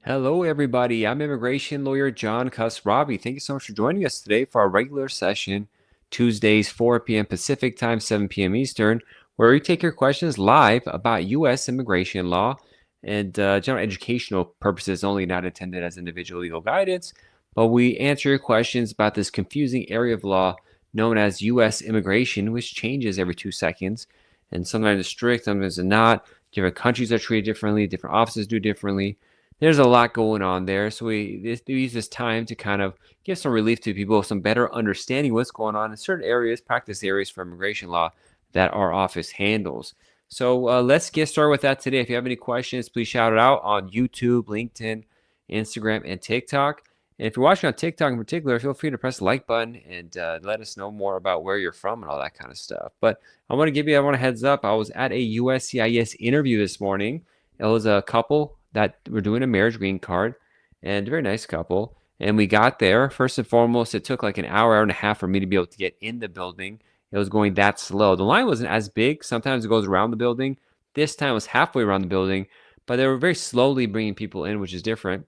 Hello, everybody. I'm immigration lawyer John Khosravi. Thank you so much for joining us today for our regular session, Tuesdays, 4 p.m. Pacific time, 7 p.m. Eastern, where we take your questions live about U.S. immigration law and general educational purposes only, not intended as individual legal guidance. But we answer your questions about this confusing area of law known as U.S. immigration, which changes every 2 seconds. And sometimes it's strict, sometimes it's not. Different countries are treated differently, different offices do differently. There's a lot going on there. So we use this time to kind of give some relief to people, some better understanding what's going on in certain areas, practice areas for immigration law that our office handles. So let's get started with that today. If you have any questions, please shout it out on YouTube, LinkedIn, Instagram, and TikTok. And if you're watching on TikTok in particular, feel free to press the like button and let us know more about where you're from and all that kind of stuff. But I want to give you a heads up. I was at a USCIS interview this morning. It was a couple that were doing a marriage green card, and a very nice couple. And we got there. First and foremost, it took like an hour and a half for me to be able to get in the building. It was going that slow. The line wasn't as big. Sometimes it goes around the building. This time it was halfway around the building, but they were very slowly bringing people in, which is different.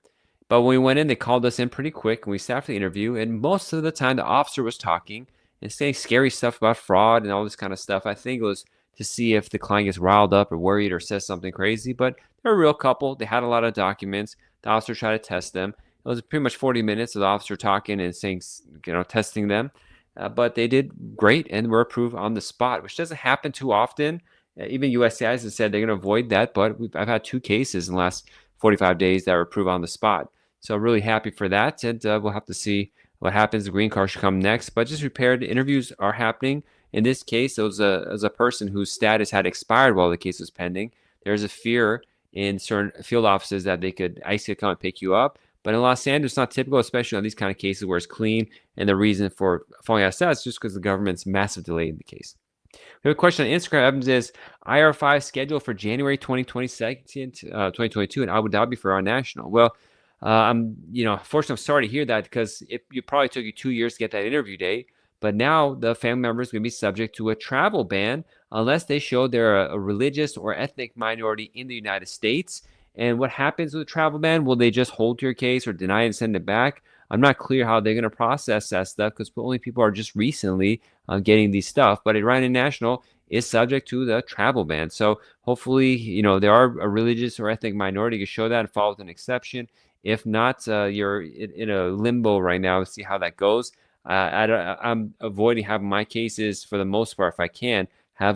But when we went in, they called us in pretty quick, and we sat for the interview. And most of the time, the officer was talking and saying scary stuff about fraud and all this kind of stuff. I think it was to see if the client gets riled up or worried or says something crazy. But they're a real couple. They had a lot of documents. The officer tried to test them. It was pretty much 40 minutes of the officer talking and saying, testing them. But they did great and were approved on the spot, which doesn't happen too often. Even USCIS has said they're going to avoid that. But I've had 2 cases in the last 45 days that were approved on the spot. So really happy for that. And we'll have to see what happens. The green card should come next. But just prepared. Interviews are happening. In this case, it was a person whose status had expired while the case was pending. There's a fear in certain field offices that ICE could come and pick you up. But in Los Angeles, it's not typical, especially on these kind of cases where it's clean. And the reason for falling out of status is just because the government's massive delay in the case. We have a question on Instagram. Evans is IR5 scheduled for January 2022 in Abu Dhabi for our national. Well, fortunately, I'm sorry to hear that because it probably took you 2 years to get that interview date. But now the family member is going to be subject to a travel ban unless they show they're a religious or ethnic minority in the United States. And what happens with a travel ban? Will they just hold to your case or deny and send it back? I'm not clear how they're going to process that stuff because only people are just recently getting these stuff. But Iran National is subject to the travel ban. So hopefully, there are a religious or ethnic minority to show that and follow with an exception. If not, you're in a limbo right now to see how that goes. I'm avoiding having my cases for the most part, if I can,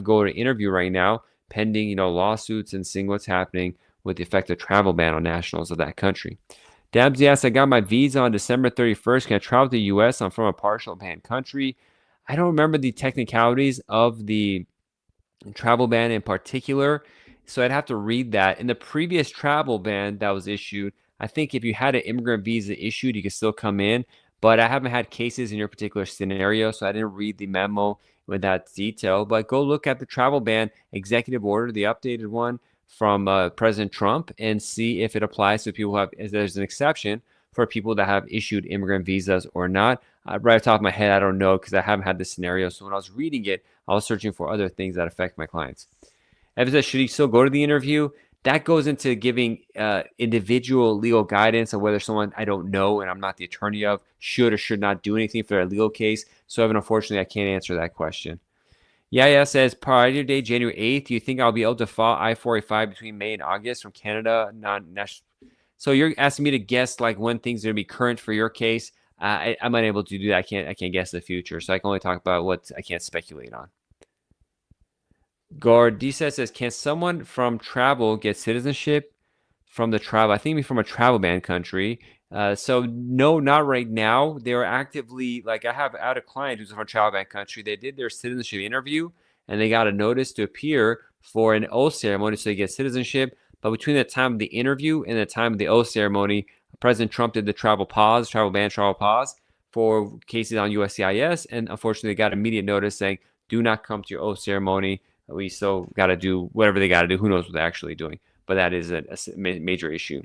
go to interview right now, pending, lawsuits and seeing what's happening with the effective travel ban on nationals of that country. Dabs asks, I got my visa on December 31st. Can I travel to the U.S.? I'm from a partial ban country. I don't remember the technicalities of the travel ban in particular, so I'd have to read that. In the previous travel ban that was issued, I think if you had an immigrant visa issued, you could still come in. But I haven't had cases in your particular scenario, so I didn't read the memo with that detail. But go look at the travel ban executive order, the updated one from President Trump, and see if it applies to people who have, if there's an exception for people that have issued immigrant visas or not. Right off the top of my head, I don't know because I haven't had this scenario. So when I was reading it, I was searching for other things that affect my clients. Evan says, should he still go to the interview? That goes into giving individual legal guidance on whether someone I don't know and I'm not the attorney of should or should not do anything for their legal case. So, Evan, unfortunately, I can't answer that question. Yaya says, priority date January 8th. Do you think I'll be able to file I-485 between May and August from Canada? So you're asking me to guess like when things are going to be current for your case. I'm unable to do that. I can't guess the future. So I can only talk about what I can't speculate on. Gordisa says, can someone from travel get citizenship from the travel? I think from a travel ban country. So no, not right now. They are actively, like I had a client who's from a travel ban country. They did their citizenship interview and they got a notice to appear for an oath ceremony so they get citizenship. But between the time of the interview and the time of the oath ceremony, President Trump did the travel pause for cases on USCIS. And unfortunately, they got immediate notice saying, do not come to your oath ceremony. We still got to do whatever they got to do. Who knows what they're actually doing? But that is a major issue.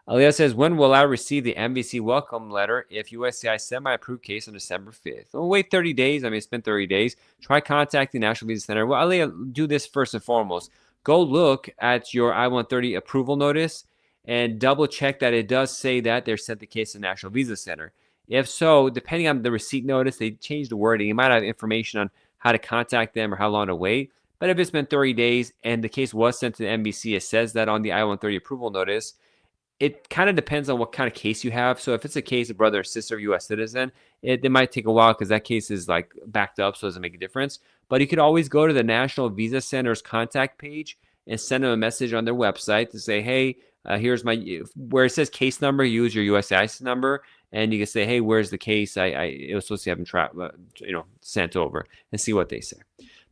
Aliyah says, when will I receive the MVC welcome letter if USCIS semi-approved case on December 5th? We'll wait 30 days. I mean, it's been 30 days. Try contacting the National Visa Center. Well, Aliyah, do this first and foremost. Go look at your I-130 approval notice and double check that it does say that they're sent the case to the National Visa Center. If so, depending on the receipt notice, they change the wording. You might have information on how to contact them or how long to wait. But if it's been 30 days and the case was sent to the NBC, it says that on the I-130 approval notice. It kind of depends on what kind of case you have. So if it's a case of brother or sister of U.S. citizen, it might take a while because that case is like backed up, so it doesn't make a difference. But you could always go to the National Visa Center's contact page and send them a message on their website to say, hey, here's my, where it says case number, use your USCIS number, and you can say, hey, where's the case? It was supposed to have been sent over, and see what they say.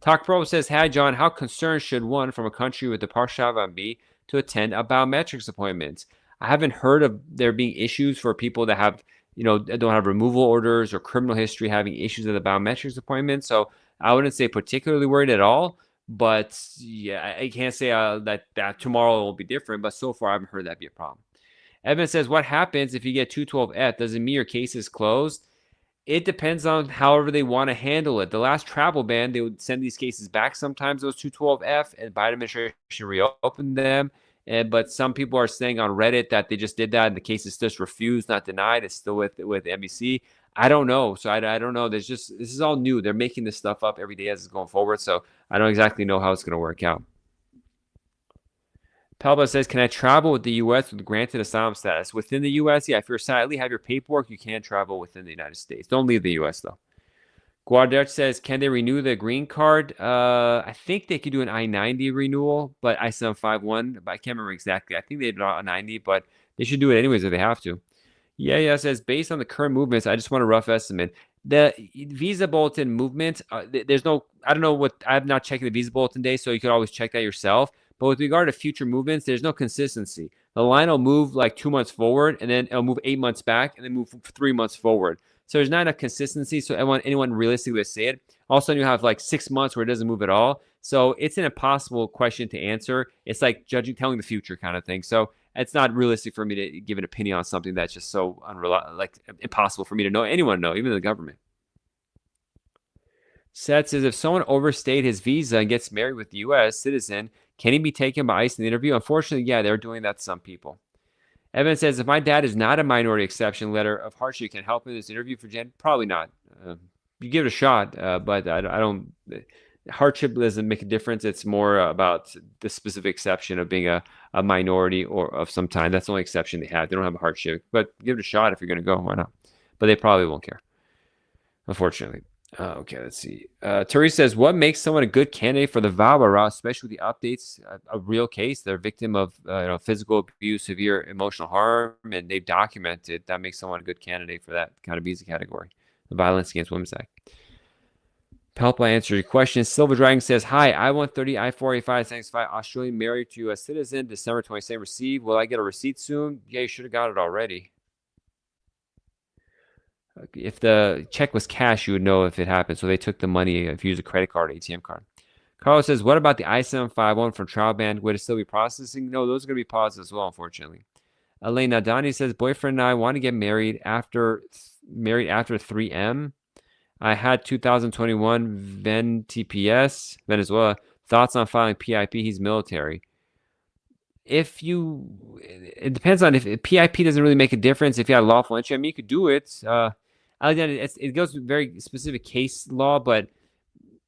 Talk Pro says, hi, John, how concerned should one from a country with a partial be to attend a biometrics appointment? I haven't heard of there being issues for people that have, don't have removal orders or criminal history having issues at the biometrics appointment. So I wouldn't say particularly worried at all. But yeah, I can't say that tomorrow will be different. But so far, I haven't heard that be a problem. Evan says, what happens if you get 212F? Does it mean your case is closed? It depends on however they want to handle it. The last travel ban, they would send these cases back sometimes, those 212F, and Biden administration reopened them. But some people are saying on Reddit that they just did that and the case is just refused, not denied. It's still with NBC. I don't know. So I don't know. This is all new. They're making this stuff up every day as it's going forward. So I don't exactly know how it's going to work out. Pelba says, can I travel with the U.S. with granted asylum status? Within the U.S., yeah, if you're asylee, have your paperwork, you can travel within the United States. Don't leave the U.S., though. Guardech says, can they renew the green card? I think they could do an I-90 renewal, but I-751, but I can't remember exactly. I think they did a 90, but they should do it anyways if they have to. Yeah, says, based on the current movements, I just want a rough estimate. The visa bulletin movement, there's no, I don't know what, I'm not checking the visa bulletin day, so you could always check that yourself. But with regard to future movements, there's no consistency. The line will move like 2 months forward, and then it'll move 8 months back, and then move 3 months forward. So there's not enough consistency. So anyone realistically would say it. Also, you have like 6 months where it doesn't move at all. So it's an impossible question to answer. It's like telling the future kind of thing. So it's not realistic for me to give an opinion on something that's just so impossible for me to know, anyone to know, even the government. Seth says, if someone overstayed his visa and gets married with a U.S. citizen, can he be taken by ICE in the interview? Unfortunately, yeah, they're doing that to some people. Evan says, if my dad is not a minority exception, letter of hardship can help in this interview for Jen? Probably not. You give it a shot, but I don't. Hardship doesn't make a difference. It's more about the specific exception of being a minority or of some kind. That's the only exception they have. They don't have a hardship, but give it a shot if you're going to go. Why not? But they probably won't care, unfortunately. Okay, let's see. Teresa says, what makes someone a good candidate for the VAWA route, especially with the updates? A real case, they're a victim of physical abuse, severe emotional harm, and they've documented. That makes someone a good candidate for that kind of visa category, the Violence Against Women's Act. Help I answer your question. Silver Dragon says, hi, I-130, I-485, thanks, 5, Australian married to a citizen, December 22nd received. Will I get a receipt soon? Yeah, you should have got it already. If the check was cash, you would know if it happened. So they took the money if you use a credit card or ATM card. Carlos says, what about the I-751 from trial ban? Would it still be processing? No, those are going to be paused as well, unfortunately. Elena Donnie says, boyfriend and I want to get married after 3M. I had 2021 Ven TPS, Venezuela. Thoughts on filing PIP? He's military. It depends on if PIP doesn't really make a difference. If you had lawful entry, I mean, you could do it. It goes with very specific case law, but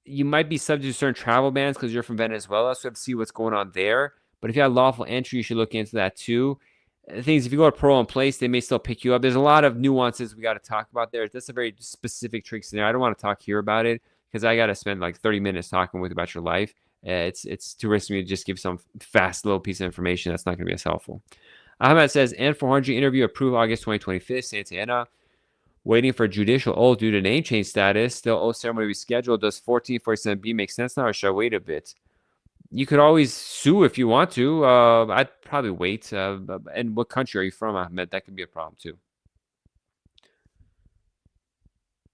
you might be subject to certain travel bans because you're from Venezuela, so you have to see what's going on there. But if you have lawful entry, you should look into that too. The thing is, if you go to parole in place, they may still pick you up. There's a lot of nuances we got to talk about there. That's a very specific trick scenario. I don't want to talk here about it because I got to spend like 30 minutes talking with you about your life. It's too risky to just give some fast little piece of information that's not going to be as helpful. Ahmed says, N400 interview approved August 2025, Santa Ana. Waiting for judicial oath due to name change status. Still oath ceremony rescheduled. Does 1447B make sense now or should I wait a bit? You could always sue if you want to. I'd probably wait. And what country are you from, Ahmed? That could be a problem too.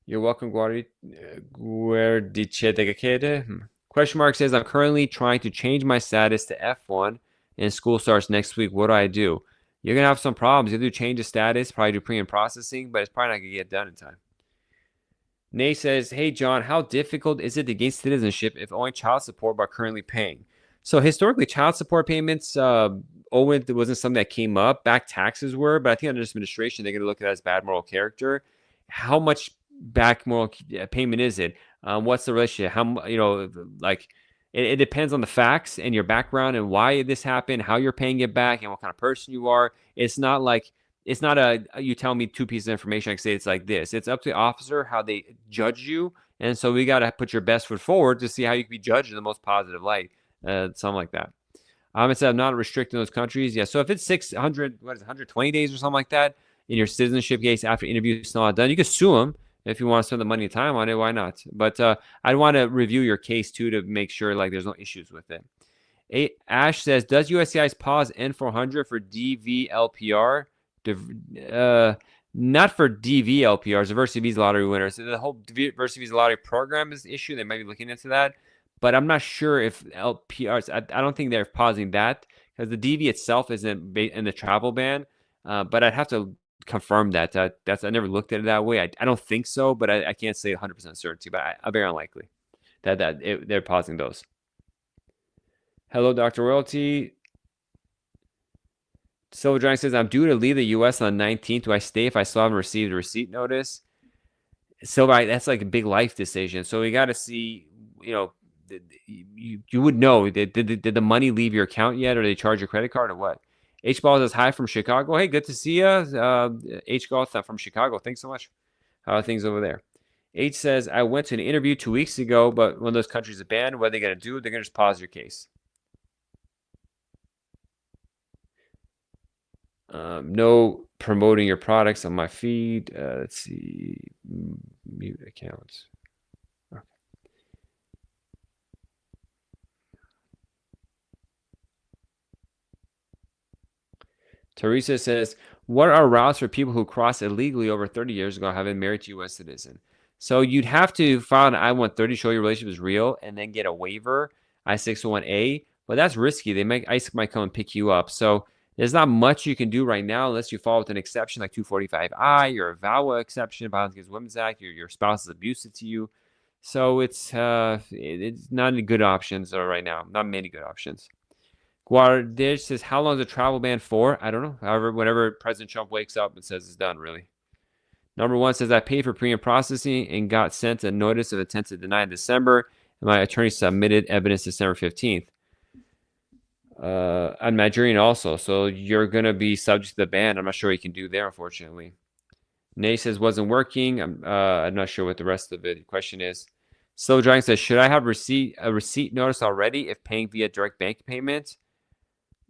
You're welcome, Guardice. Question mark says, I'm currently trying to change my status to F1 and school starts next week. What do? You're going to have some problems. You have to change the status, probably do pre and processing, but it's probably not going to get done in time. Nay says, hey, John, how difficult is it to gain citizenship if only child support are currently paying? So historically, child support payments OWIT wasn't something that came up. Back taxes were, but I think under this administration, they're going to look at it as bad moral character. How much back moral payment is it? What's the relationship? How, like, it depends on the facts and your background and why this happened, how you're paying it back, and what kind of person you are. It's not like, it's not you tell me two pieces of information, I can say it's like this. It's up to the officer how they judge you. And so we got to put your best foot forward to see how you can be judged in the most positive light. Something like that. It said I'm not restricting those countries. Yeah. So if it's 600, 120 days or something like that in your citizenship case after interview is not done, you can sue them if you want to spend the money and time on it. Why not? But I'd want to review your case too to make sure like there's no issues with it. Ash says, does USCIS pause N400 for DVLPR? Not for DVLPRs, diversity visa lottery winners. The whole diversity visa lottery program is the issue. They might be looking into that, but I'm not sure if LPRs. I don't think they're pausing that because the DV itself isn't in the travel ban. But I'd have to confirm that. I never looked at it that way. I don't think so, but I can't say 100% certainty. But I'm very unlikely that they're pausing those. Hello, Dr. Royalty. Silver Giant says, I'm due to leave the U.S. on the 19th. Do I stay if I still haven't received a receipt notice? Silver, that's like a big life decision. So we got to see, you would know, did the money leave your account yet, or they charge your credit card, or what? H-Ball says, hi from Chicago. Hey, good to see you. H-Ball from Chicago. Thanks so much. How are things over there? H says, I went to an interview 2 weeks ago, but one of those countries is banned. What are they going to do? They're going to just pause your case. No promoting your products on my feed. Let's see. Mute accounts. Okay. Teresa says, what are routes for people who crossed illegally over 30 years ago, have been married to U.S. citizen? So you'd have to file an I-130, show your relationship is real, and then get a waiver, I-601A. But that's risky. ICE might come and pick you up. So there's not much you can do right now unless you fall with an exception like 245I or a VAWA exception, Violence Against Women's Act, your spouse is abusive to you. So it's not any good options right now. Not many good options. Guardier says, how long is the travel ban for? I don't know. However, whenever President Trump wakes up and says it's done, really. Number one says, I paid for premium processing and got sent a notice of intent to deny in December, and my attorney submitted evidence December 15th. I'm Nigerian also, so you're going to be subject to the ban. I'm not sure what you can do there, unfortunately. Nay says, wasn't working. I'm not sure what the rest of the question is. Slow Dragon says, should I have a receipt notice already if paying via direct bank payment?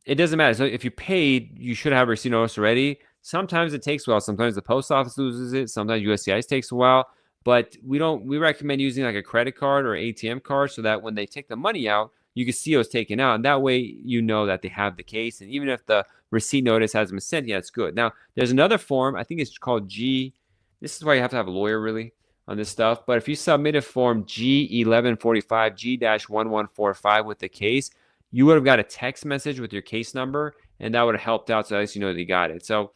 It doesn't matter. So if you paid, you should have a receipt notice already. Sometimes it takes a while. Sometimes the post office loses it. Sometimes USCIS takes a while. But we recommend using like a credit card or ATM card so that when they take the money out, you can see it was taken out. And that way you know that they have the case. And even if the receipt notice hasn't been sent yet, it's good. Now, there's another form. I think it's called G. This is why you have to have a lawyer really on this stuff. But if you submit a form G1145, G-1145 with the case, you would have got a text message with your case number, and that would have helped out, so at least you know that you got it. So,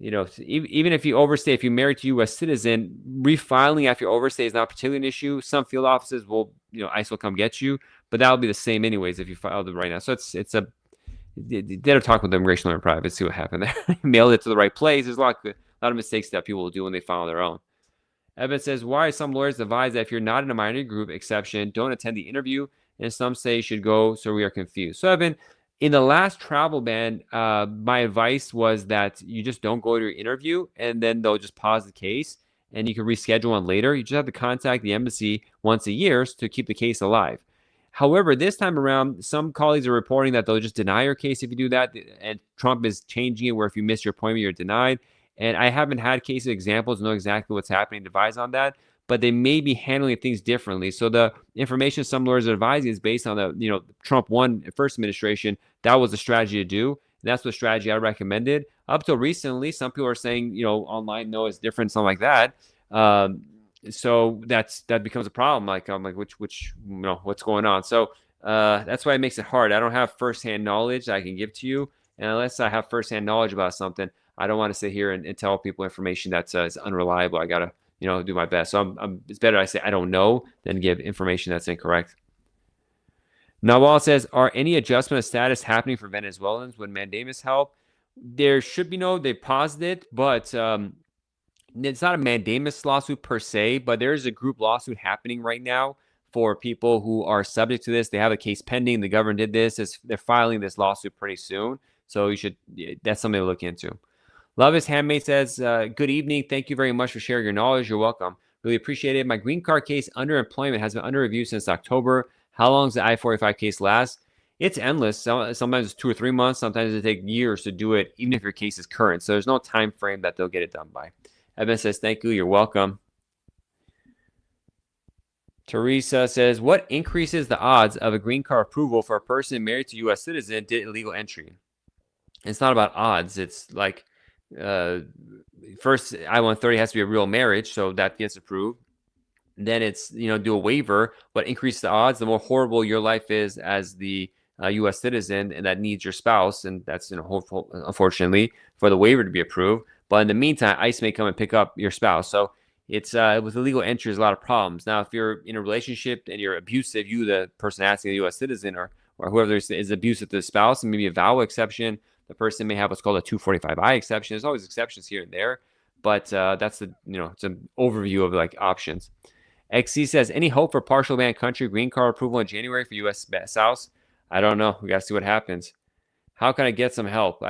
even if you overstay, if you're married to a U.S. citizen, refiling after you overstay is not particularly an issue. Some field offices will, ICE will come get you, but that'll be the same anyways if you filed it right now. So they'll talk with the immigration lawyer in private, see what happened there. Mailed it to the right place. There's a lot of mistakes that people will do when they file on their own. Evan says, why some lawyers advise that if you're not in a minority group exception, don't attend the interview, and some say you should go, so we are confused. So, Evan, in the last travel ban, my advice was that you just don't go to your interview, and then they'll just pause the case, and you can reschedule one later. You just have to contact the embassy once a year to keep the case alive. However, this time around, some colleagues are reporting that they'll just deny your case if you do that, and Trump is changing it where if you miss your appointment, you're denied. And I haven't had case examples, know exactly what's happening, advise on that, but they may be handling things differently. So the information some lawyers are advising is based on the, Trump first administration. That was the strategy to do. And that's the strategy I recommended. Up till recently, some people are saying, online, no, it's different, something like that. So that becomes a problem. Like, I'm like, which, what's going on? So that's why it makes it hard. I don't have firsthand knowledge that I can give to you. And unless I have firsthand knowledge about something, I don't want to sit here and tell people information that's unreliable. I got to, do my best. So it's better I say I don't know than give information that's incorrect. Nawal says, are any adjustment of status happening for Venezuelans? Would Mandamus help? There should be no, they paused it, but it's not a Mandamus lawsuit per se, but there is a group lawsuit happening right now for people who are subject to this. They have a case pending. The government did this. They're filing this lawsuit pretty soon. So that's something to look into. Love His Handmaid says, good evening. Thank you very much for sharing your knowledge. You're welcome. Really appreciate it. My green card case underemployment has been under review since October. How long does the I-45 case last? It's endless. Sometimes it's 2 or 3 months. Sometimes it takes years to do it, even if your case is current. So there's no time frame that they'll get it done by. Evan says, thank you. You're welcome. Teresa says, what increases the odds of a green card approval for a person married to a U.S. citizen did illegal entry? It's not about odds. It's like, first, I-130 has to be a real marriage, so that gets approved. Then it's, do a waiver. What increases the odds? The more horrible your life is as the U.S. citizen and that needs your spouse, and that's, hopeful, unfortunately, for the waiver to be approved. But in the meantime, ICE may come and pick up your spouse. So it's with illegal entry, there's a lot of problems. Now, if you're in a relationship and you're abusive, you, the person asking the U.S. citizen, or whoever is abusive to the spouse, and maybe a VAWA exception, the person may have what's called a 245I exception. There's always exceptions here and there, but that's it's an overview of like options. XC says, any hope for partial ban country green card approval in January for U.S. spouse? I don't know. We got to see what happens. How can I get some help?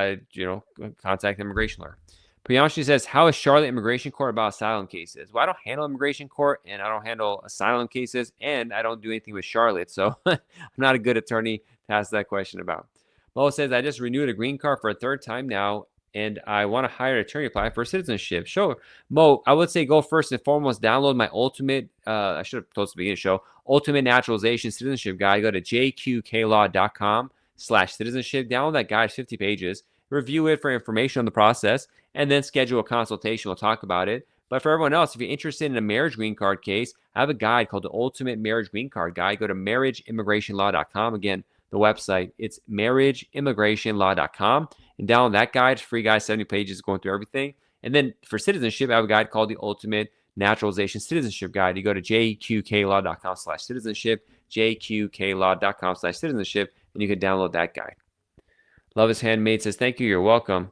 Contact immigration lawyer. Priyanshi says, how is Charlotte Immigration Court about asylum cases? Well, I don't handle immigration court, and I don't handle asylum cases, and I don't do anything with Charlotte, so I'm not a good attorney to ask that question about. Mo says, I just renewed a green card for a third time now, and I want to hire an attorney to apply for citizenship. Sure. Mo, I would say go first and foremost, download my ultimate, I should have told us at the beginning of the show, ultimate naturalization citizenship guide. Go to jqqlaw.com/citizenship. Download that guide, 50 pages. Review it for information on the process, and then schedule a consultation. We'll talk about it. But for everyone else, if you're interested in a marriage green card case, I have a guide called the Ultimate Marriage Green Card Guide. Go to marriageimmigrationlaw.com. Again, the website, it's marriageimmigrationlaw.com. And download that guide. It's free guide, 70 pages going through everything. And then for citizenship, I have a guide called the Ultimate Naturalization Citizenship Guide. You go to jqqlaw.com/citizenship, jqqlaw.com/citizenship, and you can download that guide. Love His Handmaid says, thank you. You're welcome.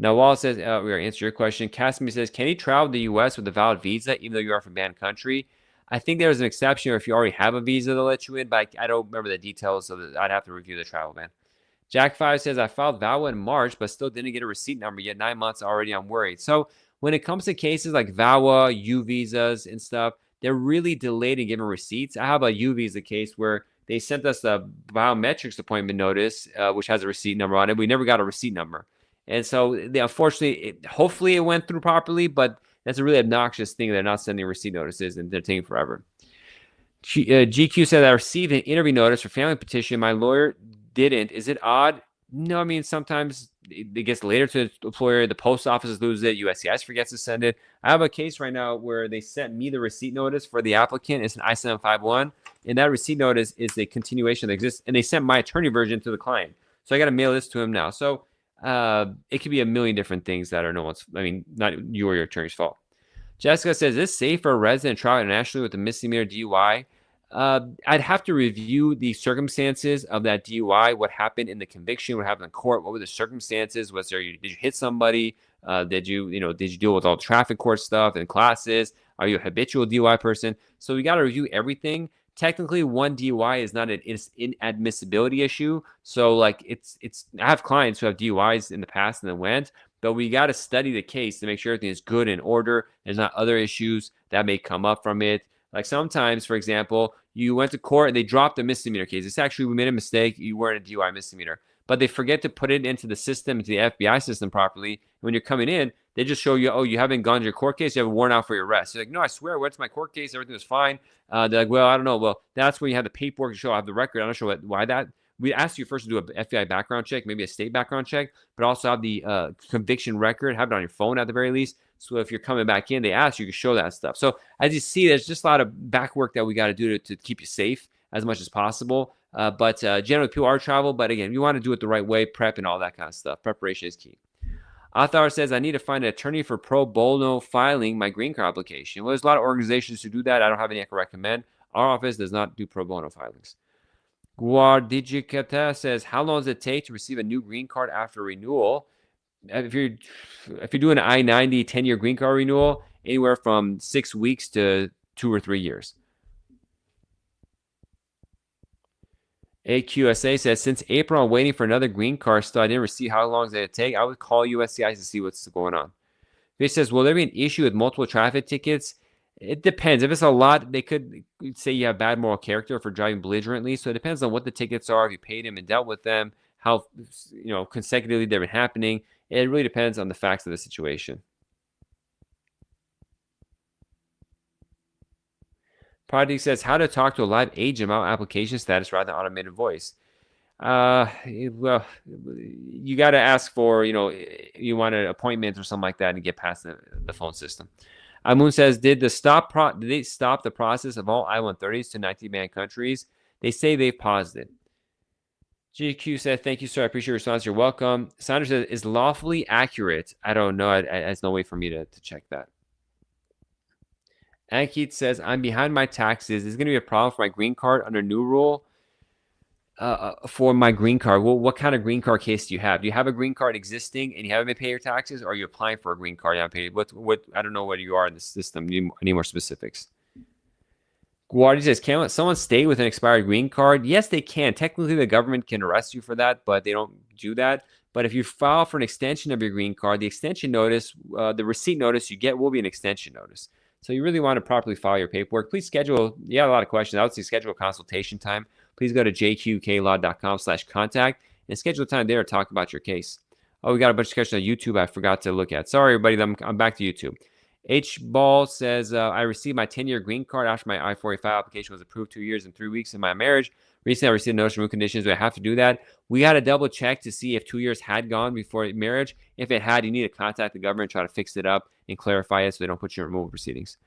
Nawal says, we are answering your question. Casimir says, can you travel to the U.S. with a valid visa, even though you are from a banned country? I think there's an exception, or if you already have a visa, they'll let you in, but I don't remember the details, so I'd have to review the travel ban. Jack 5 says, I filed VAWA in March, but still didn't get a receipt number yet. 9 months already, I'm worried. So when it comes to cases like VAWA U visas and stuff, they're really delayed in giving receipts. I have a U visa case where they sent us a biometrics appointment notice, which has a receipt number on it. We never got a receipt number. And so, unfortunately, hopefully it went through properly, but that's a really obnoxious thing. They're not sending receipt notices, and they're taking forever. GQ said, I received an interview notice for family petition. My lawyer didn't. Is it odd? No, I mean, sometimes it gets later to the employer. The post office loses it. USCIS forgets to send it. I have a case right now where they sent me the receipt notice for the applicant. It's an I-751. And that receipt notice is a continuation that exists. And they sent my attorney version to the client. So I got to mail this to him now. So it could be a million different things that are not you or your attorney's fault. Jessica says, is this safe for a resident travel internationally with a misdemeanor DUI? I'd have to review the circumstances of that DUI, what happened in the conviction, what happened in court, what were the circumstances? Did you hit somebody? Did you deal with all the traffic court stuff and classes? Are you a habitual DUI person? So we got to review everything. Technically, one DUI is not an inadmissibility issue. So like I have clients who have DUIs in the past and then went, but we got to study the case to make sure everything is good in order. There's not other issues that may come up from it. Like sometimes, for example, you went to court and they dropped a misdemeanor case. It's actually, we made a mistake. You weren't a DUI misdemeanor, but they forget to put it into the system, into the FBI system properly. When you're coming in, they just show you, oh, you haven't gone to your court case. You have a warrant out for your arrest. You're like, no, I swear, I went to my court case. Everything was fine. They're like, well, I don't know. Well, that's when you have the paperwork to show I have the record. I'm not sure why that. We asked you first to do an FBI background check, maybe a state background check, but also have the conviction record, have it on your phone at the very least. So if you're coming back in, they ask you can show that stuff. So as you see, there's just a lot of back work that we got to do to keep you safe as much as possible. But generally, people are travel. But again, you want to do it the right way, prep and all that kind of stuff. Preparation is key. Athar says, I need to find an attorney for pro bono filing my green card application. Well, there's a lot of organizations who do that. I don't have any I can recommend. Our office does not do pro bono filings. Guardicata says, how long does it take to receive a new green card after renewal? If you're doing an I-90 10-year green card renewal, anywhere from 6 weeks to 2 or 3 years. AQSA says, since April, I'm waiting for another green card still. I didn't receive. How long does it take? I would call USCIS to see what's going on. It says, will there be an issue with multiple traffic tickets? It depends. If it's a lot, they could say you have bad moral character for driving belligerently. So it depends on what the tickets are, if you paid them and dealt with them, how consecutively they've been happening. It really depends on the facts of the situation. Project says, how to talk to a live agent about application status rather than automated voice. Well, you got to ask for, you want an appointment or something like that and get past the phone system. Amun says, did they stop the process of all I-130s to 19 banned countries? They say they've paused it. GQ said, thank you, sir. I appreciate your response. You're welcome. Sanders says, is lawfully accurate? I don't know. There's no way for me to check that. Ankit says, I'm behind my taxes. Is going to be a problem for my green card under new rule? For my green card, well, what kind of green card case do you have? Do you have a green card existing and you haven't been paying your taxes, or are you applying for a green card? You haven't paid? What? I don't know where you are in the system. Need more specifics. Guardi says, can someone stay with an expired green card? Yes, they can. Technically, the government can arrest you for that, but they don't do that. But if you file for an extension of your green card, the extension notice, the receipt notice you get will be an extension notice. So you really want to properly file your paperwork. Please schedule. You have a lot of questions. I would say schedule a consultation time. Please go to jqklaw.com/contact and schedule a time there to talk about your case. Oh, we got a bunch of questions on YouTube I forgot to look at. Sorry, everybody. I'm back to YouTube. H. Ball says, I received my 10-year green card after my I-45 application was approved 2 years and 3 weeks in my marriage. Recently, I received a notice of removal conditions. Do I have to do that? We got to double check to see if 2 years had gone before marriage. If it had, you need to contact the government, try to fix it up and clarify it so they don't put you in removal proceedings.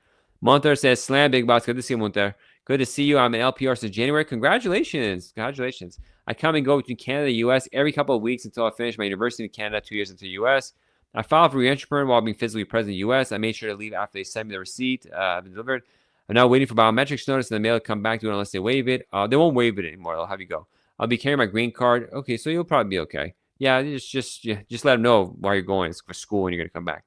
Monter says, slam big box. Good to see you, Monter. Good to see you. I'm an LPR since January. Congratulations. Congratulations. I come and go between Canada and U.S. every couple of weeks until I finish my university in Canada, 2 years into the U.S. I filed for reentry permit while being physically present in the U.S. I made sure to leave after they sent me the receipt. I've been delivered. I'm now waiting for biometrics notice in the mail to come back to it unless they waive it. They won't waive it anymore. They'll have you go. I'll be carrying my green card. Okay, so you'll probably be okay. Yeah, just let them know why you're going. It's for school and you're going to come back.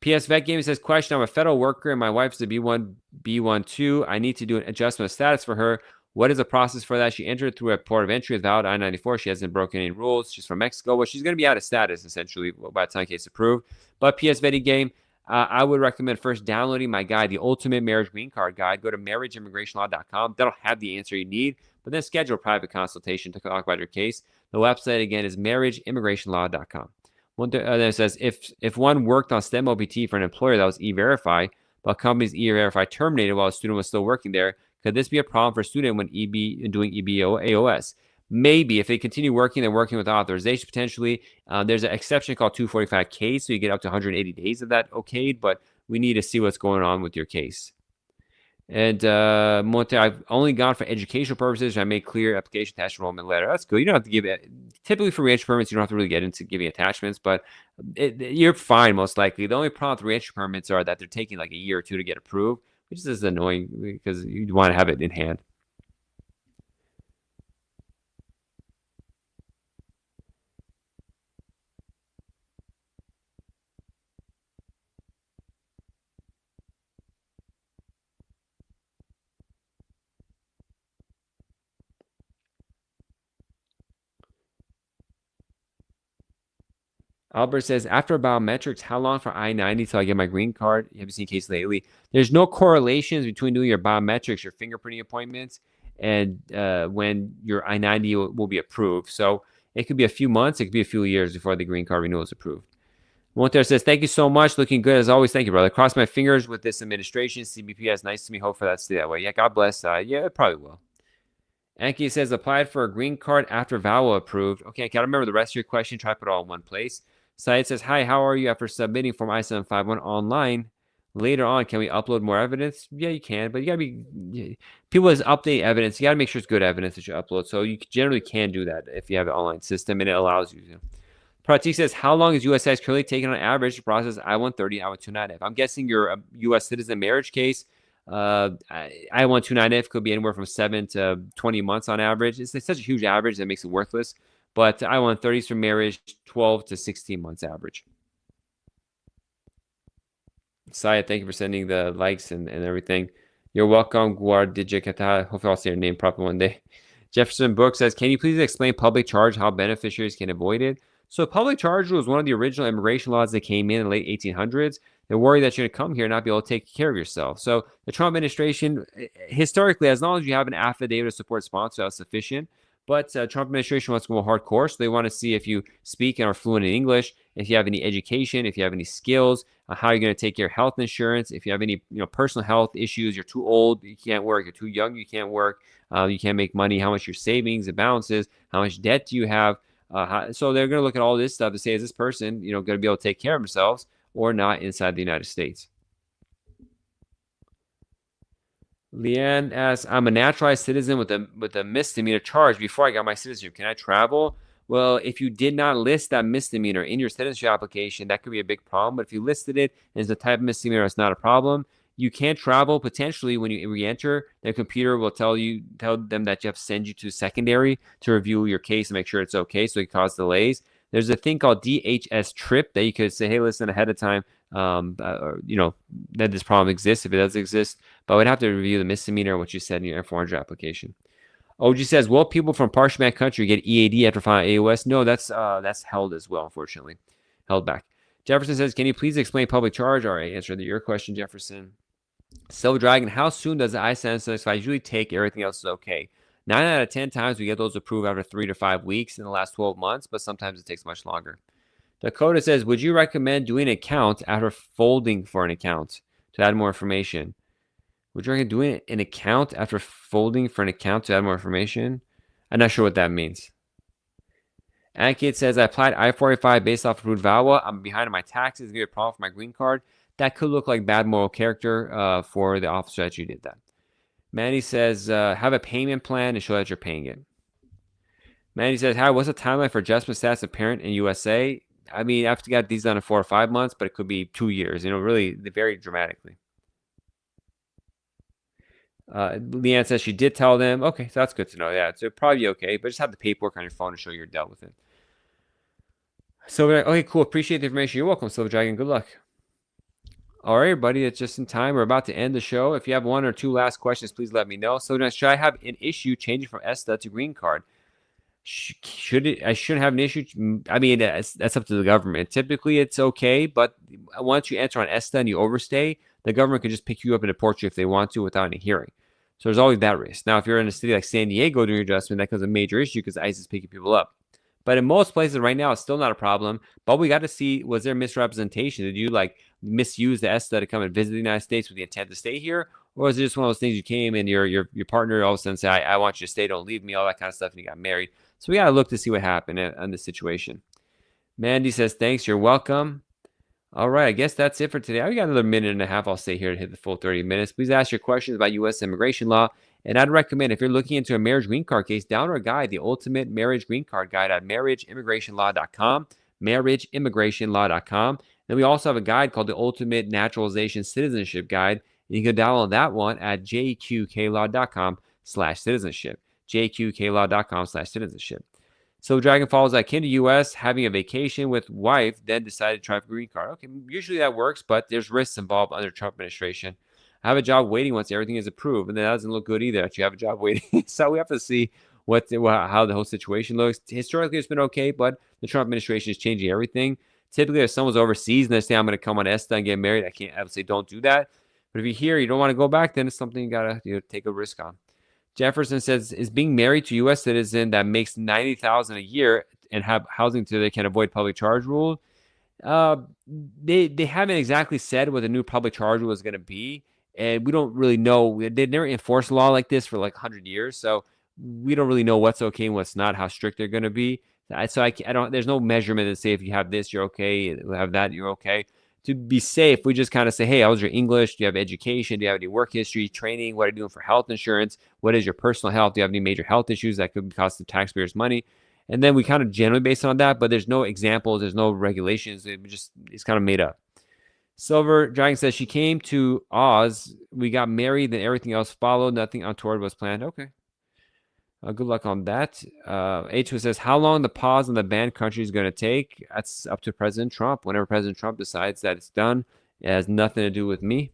PS Vet Game says, question, I'm a federal worker and my wife's a B1, B12. I need to do an adjustment of status for her. What is the process for that? She entered through a port of entry with valid I-94. She hasn't broken any rules. She's from Mexico. Well, she's going to be out of status, essentially, by the time case approved. But PS Vetting Game, I would recommend first downloading my guide, the Ultimate Marriage Green Card Guide. Go to marriageimmigrationlaw.com. That'll have the answer you need. But then schedule a private consultation to talk about your case. The website, again, is marriageimmigrationlaw.com. Then it says, if one worked on STEM OPT for an employer that was E-Verify, but company's E-Verify terminated while a student was still working there, could this be a problem for a student when doing EBAOS? Maybe. If they continue working, they're working with authorization potentially. There's an exception called 245K, so you get up to 180 days of that okayed, but we need to see what's going on with your case. And Monte, I've only gone for educational purposes. I made clear application attached enrollment letter. That's good. You don't have to give it. Typically for reentry permits, you don't have to really get into giving attachments, but you're fine most likely. The only problem with reentry permits are that they're taking like a year or two to get approved, which is annoying because you want to have it in hand. Albert says, after biometrics, how long for I-90 till I get my green card? You haven't seen a case lately. There's no correlations between doing your biometrics, your fingerprinting appointments, and when your I-90 will be approved. So it could be a few months. It could be a few years before the green card renewal is approved. Monter says, thank you so much. Looking good as always. Thank you, brother. Cross my fingers with this administration. CBP is nice to me. Hope for that to stay that way. Yeah, God bless. Yeah, it probably will. Anki says, applied for a green card after VAWA approved. Okay, I can't remember the rest of your question. Try to put it all in one place. Syed says, hi, how are you after submitting Form I-751 online? Later on, can we upload more evidence? Yeah, you can, but you got to be, people just update evidence. You got to make sure it's good evidence that you upload. So you generally can do that if you have an online system and it allows you to. Pratik says, how long is USCIS currently taking on average to process I-130, I-129F? I'm guessing your U.S. citizen marriage case. I-129F could be anywhere from 7 to 20 months on average. It's such a huge average that makes it worthless. But I-130s for marriage, 12 to 16 months average. Saya, thank you for sending the likes and everything. You're welcome, Guardijikata. Hopefully I'll say your name properly one day. Jefferson Book says, can you please explain public charge, how beneficiaries can avoid it? So public charge was one of the original immigration laws that came in the late 1800s. They're worried that you're going to come here and not be able to take care of yourself. So the Trump administration, historically, as long as you have an affidavit of support sponsor, that's sufficient. But Trump administration wants to go hardcore, so they want to see if you speak and are fluent in English, if you have any education, if you have any skills, how you're going to take your health insurance, if you have any personal health issues, you're too old, you can't work, you're too young, you can't work, you can't make money, how much your savings, the balances, how much debt do you have. So they're going to look at all this stuff to say, is this person going to be able to take care of themselves or not inside the United States? Leanne asks, I'm a naturalized citizen with a misdemeanor charge before I got my citizenship. Can I travel? Well, if you did not list that misdemeanor in your citizenship application, that could be a big problem. But if you listed it as the type of misdemeanor, it's not a problem. You can't travel potentially when you re-enter. Their computer will tell them that you have to send you to secondary to review your case and make sure it's okay, so it can cause delays. There's a thing called DHS trip that you could say, hey, listen, ahead of time, that this problem exists, if it does exist. But I would have to review the misdemeanor, what you said in your F400 application. OG says, will people from partially banned country get EAD after filing AOS? No, that's held as well, unfortunately. Held back. Jefferson says, can you please explain public charge? All right, answer your question, Jefferson. Silver Dragon, how soon does the I-765 usually take? Everything else is okay. 9 out of 10 times we get those approved after 3 to 5 weeks in the last 12 months, but sometimes it takes much longer. Dakota says, would you recommend doing an account after folding for an account to add more information? Would you recommend doing an account after folding for an account to add more information? I'm not sure what that means. Ankit says, I applied I-485 based off approved VAWA. I'm behind on my taxes. It's going to be a problem for my green card. That could look like bad moral character for the officer that you did that. Mandy says, have a payment plan and show that you're paying it. Mandy says, hi, what's the timeline for adjustment status of parent in USA? I mean, I have to get these done in 4 or 5 months, but it could be 2 years. Really, they vary dramatically. Leanne says she did tell them. Okay, so that's good to know. Yeah, so probably okay, but just have the paperwork on your phone to show you're dealt with it. So, okay, cool. Appreciate the information. You're welcome, Silver Dragon. Good luck. All right, everybody, it's just in time. We're about to end the show. If you have 1 or 2 last questions, please let me know. So, should I have an issue changing from ESTA to green card? I shouldn't have an issue. I mean, that's up to the government. Typically, it's okay, but once you enter on ESTA and you overstay, the government can just pick you up and deport you if they want to without any hearing. So there's always that risk. Now, if you're in a city like San Diego doing your adjustment, that becomes a major issue because ICE is picking people up. But in most places right now, it's still not a problem. But we got to see, was there misrepresentation? Did you misuse the ESTA to come and visit the United States with the intent to stay here? Or is it just one of those things you came and your partner all of a sudden say, I want you to stay, don't leave me, all that kind of stuff, and you got married. So we got to look to see what happened in this situation. Mandy says, thanks, you're welcome. All right, I guess that's it for today. I got another minute and a half. I'll stay here to hit the full 30 minutes. Please ask your questions about U.S. immigration law. And I'd recommend, if you're looking into a marriage green card case, download our guide, the Ultimate Marriage Green Card Guide at marriageimmigrationlaw.com, marriageimmigrationlaw.com. Then we also have a guide called the Ultimate Naturalization Citizenship Guide. And you can download that one at jqqlaw.com/citizenship, jqqlaw.com/citizenship. So Dragon Falls, I came to U.S. having a vacation with wife, then decided to try for green card. Okay, usually that works, but there's risks involved under Trump administration. I have a job waiting once everything is approved, and that doesn't look good either that you have a job waiting. So we have to see how the whole situation looks. Historically, it's been okay, but the Trump administration is changing everything. Typically, if someone's overseas and they say, I'm going to come on ESTA and get married, I can't obviously don't do that. But if you're here, you don't want to go back, then it's something you got to take a risk on. Jefferson says, is being married to a U.S. citizen that makes $90,000 a year and have housing until they can avoid public charge rule? They haven't exactly said what the new public charge rule is going to be, and we don't really know. They never enforced a law like this for 100 years, so we don't really know what's okay and what's not, how strict they're going to be. So I don't. There's no measurement to say if you have this, you're okay. You have that, you're okay. To be safe, we just kind of say, hey, how's your English? Do you have education? Do you have any work history, training? What are you doing for health insurance? What is your personal health? Do you have any major health issues that could cost the taxpayers money? And then we kind of generally base on that, but there's no examples, there's no regulations. It's kind of made up. Silver Dragon says she came to Oz. We got married, then everything else followed. Nothing untoward was planned. Okay. Good luck on that. H says, how long the pause on the banned country is going to take? That's up to President Trump. Whenever President Trump decides that it's done, it has nothing to do with me.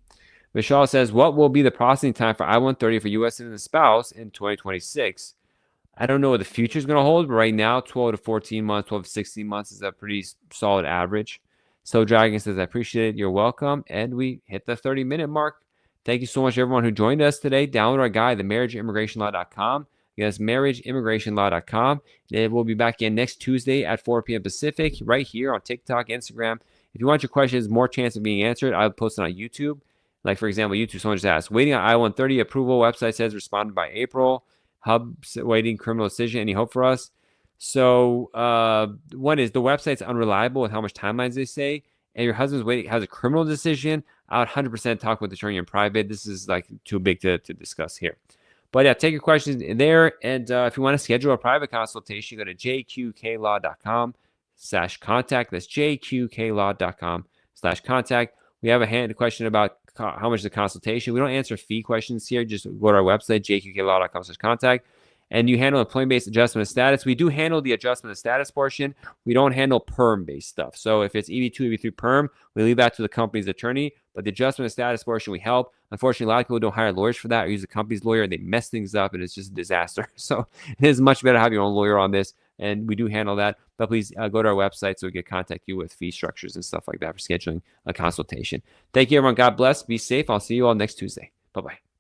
Vishal says, what will be the processing time for I-130 for U.S. citizen spouse in 2026? I don't know what the future is going to hold, but right now, 12 to 14 months, 12 to 16 months is a pretty solid average. So Dragon says, I appreciate it. You're welcome. And we hit the 30-minute mark. Thank you so much, everyone who joined us today. Download our guide, themarriageimmigrationlaw.com. Yes, marriageimmigrationlaw.com. And we'll be back in next Tuesday at 4 p.m. Pacific, right here on TikTok, Instagram. If you want your questions, more chance of being answered, I'll post it on YouTube. Like, for example, YouTube, someone just asked, waiting on I-130 approval. Website says responded by April. Hub waiting criminal decision. Any hope for us? So one is the website's unreliable with how much timelines they say. And your husband's waiting, has a criminal decision. I would 100% talk with the attorney in private. This is like too big to discuss here. But yeah, take your questions in there. And if you want to schedule a private consultation, go to jqqlaw.com/contact. That's jqqlaw.com/contact. We have a question about how much is the consultation. We don't answer fee questions here. Just go to our website, jqqlaw.com/contact. And you handle employment-based adjustment of status. We do handle the adjustment of status portion. We don't handle perm-based stuff. So if it's EB2, EB3 perm, we leave that to the company's attorney. But the adjustment of status portion, we help. Unfortunately, a lot of people don't hire lawyers for that or use the company's lawyer, and they mess things up, and it's just a disaster. So it is much better to have your own lawyer on this, and we do handle that. But please go to our website so we can contact you with fee structures and stuff like that for scheduling a consultation. Thank you, everyone. God bless. Be safe. I'll see you all next Tuesday. Bye-bye.